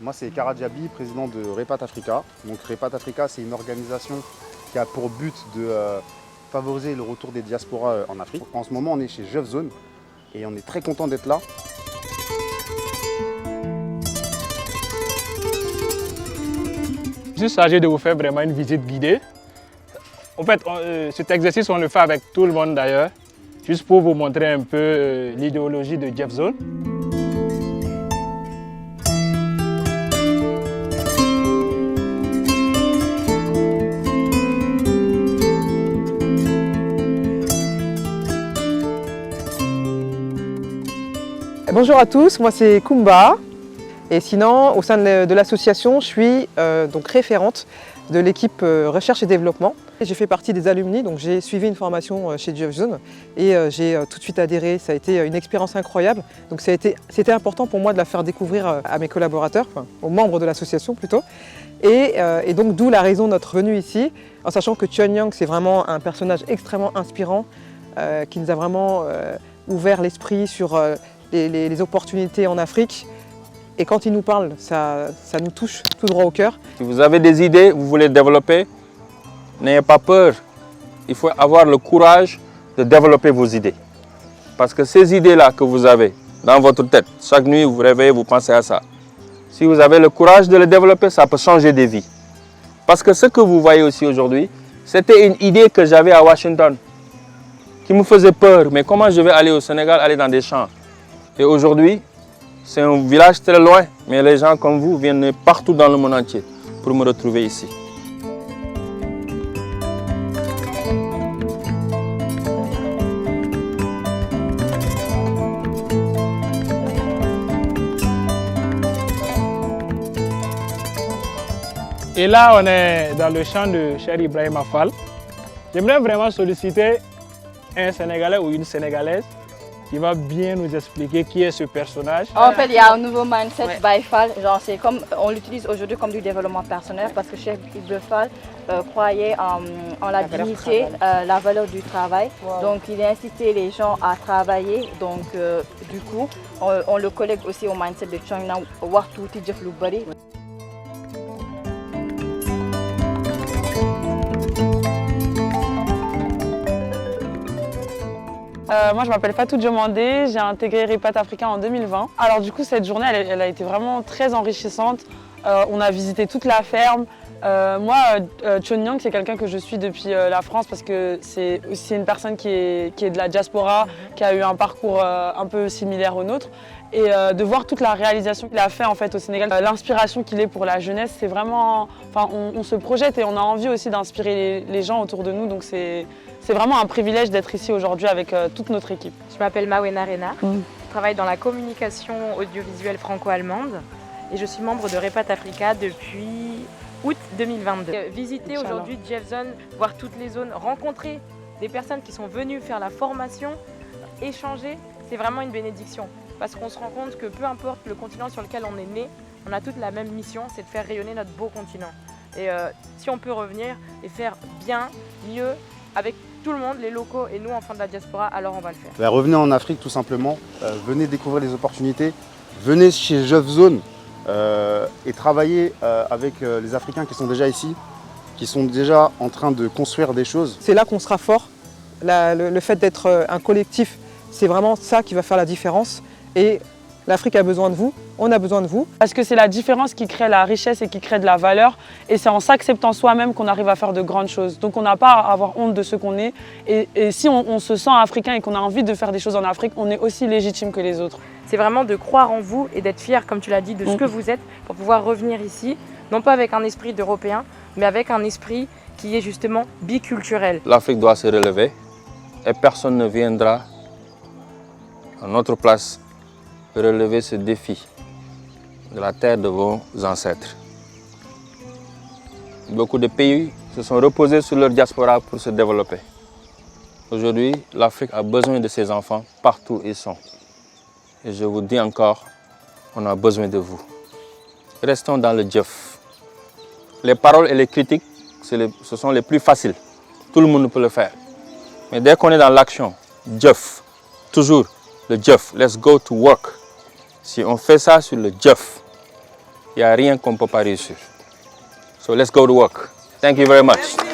Moi, c'est Kara Diaby, président de Repat Africa. Donc, Repat Africa, c'est une organisation qui a pour but de favoriser le retour des diasporas en Afrique. En ce moment, on est chez Jeuf Zone et on est très content d'être là. Je suis chargé de vous faire vraiment une visite guidée. En fait, cet exercice, on le fait avec tout le monde d'ailleurs, juste pour vous montrer un peu l'idéologie de Jeuf Zone. Bonjour à tous, moi c'est Kumba et sinon au sein de l'association je suis donc référente de l'équipe recherche et développement. J'ai fait partie des alumni, donc j'ai suivi une formation chez Jeuf Zone et j'ai tout de suite adhéré. Ça a été une expérience incroyable, donc c'était important pour moi de la faire découvrir à mes collaborateurs, enfin, aux membres de l'association plutôt. Et donc d'où la raison de notre venue ici, en sachant que Chun Yang c'est vraiment un personnage extrêmement inspirant qui nous a vraiment ouvert l'esprit sur les opportunités en Afrique. Et quand il nous parle, ça nous touche tout droit au cœur. Si vous avez des idées, vous voulez développer, n'ayez pas peur. Il faut avoir le courage de développer vos idées. Parce que ces idées-là que vous avez dans votre tête, chaque nuit vous vous réveillez, vous pensez à ça. Si vous avez le courage de le développer, ça peut changer des vies. Parce que ce que vous voyez aussi aujourd'hui, c'était une idée que j'avais à Washington, qui me faisait peur. Mais comment je vais aller au Sénégal, aller dans des champs? Et aujourd'hui, c'est un village très loin, mais les gens comme vous viennent partout dans le monde entier pour me retrouver ici. Et là, on est dans le champ de Cheikh Ibrahima Fall. J'aimerais vraiment solliciter un Sénégalais ou une Sénégalaise qui va bien nous expliquer qui est ce personnage. En fait, il y a un nouveau mindset by Fall. Genre, c'est comme on l'utilise aujourd'hui comme du développement personnel parce que Cheikh Ibrahima Fall croyait en la dignité, la valeur du travail. Wow. Donc, il a incité les gens à travailler. Donc, du coup, on le collègue aussi au mindset de China, Wartu Tidjef Lubari. Moi je m'appelle Fatou Diomandé, j'ai intégré Repat Africa en 2020. Alors du coup cette journée elle a été vraiment très enrichissante. On a visité toute la ferme. Chun Yang c'est quelqu'un que je suis depuis la France parce que c'est aussi une personne qui est de la diaspora, qui a eu un parcours un peu similaire au nôtre. Et de voir toute la réalisation qu'il a fait en fait au Sénégal, l'inspiration qu'il est pour la jeunesse, c'est vraiment, enfin, on se projette et on a envie aussi d'inspirer les gens autour de nous. Donc c'est vraiment un privilège d'être ici aujourd'hui avec toute notre équipe. Je m'appelle Mawena Rena, je travaille dans la communication audiovisuelle franco-allemande et je suis membre de Repat Africa depuis août 2022. Visiter aujourd'hui Jeuf Zone, voir toutes les zones, rencontrer des personnes qui sont venues faire la formation, échanger, c'est vraiment une bénédiction. Parce qu'on se rend compte que peu importe le continent sur lequel on est né, on a toute la même mission, c'est de faire rayonner notre beau continent. Et si on peut revenir et faire bien, mieux, avec tout le monde, les locaux et nous, enfants de la diaspora, alors on va le faire. Ben, revenez en Afrique tout simplement, venez découvrir les opportunités, venez chez Jeuf Zone et travaillez avec les Africains qui sont déjà ici, qui sont déjà en train de construire des choses. C'est là qu'on sera fort. Le fait d'être un collectif, c'est vraiment ça qui va faire la différence. Et l'Afrique a besoin de vous, on a besoin de vous. Parce que c'est la différence qui crée la richesse et qui crée de la valeur. Et c'est en s'acceptant soi-même qu'on arrive à faire de grandes choses. Donc on n'a pas à avoir honte de ce qu'on est. Et si on se sent africain et qu'on a envie de faire des choses en Afrique, on est aussi légitime que les autres. C'est vraiment de croire en vous et d'être fier, comme tu l'as dit, de ce que vous êtes pour pouvoir revenir ici, non pas avec un esprit d'Européen, mais avec un esprit qui est justement biculturel. L'Afrique doit se relever et personne ne viendra à notre place relever ce défi de la terre de vos ancêtres. Beaucoup de pays se sont reposés sur leur diaspora pour se développer. Aujourd'hui, l'Afrique a besoin de ses enfants partout où ils sont. Et je vous dis encore, on a besoin de vous. Restons dans le Jeuf. Les paroles et les critiques, ce sont les plus faciles. Tout le monde peut le faire. Mais dès qu'on est dans l'action, Jeuf, toujours le Jeuf, let's go to work. Si on fait ça sur le Jeuf, il n'y a rien qu'on ne peut pas réussir. So let's go to work. Thank you very much.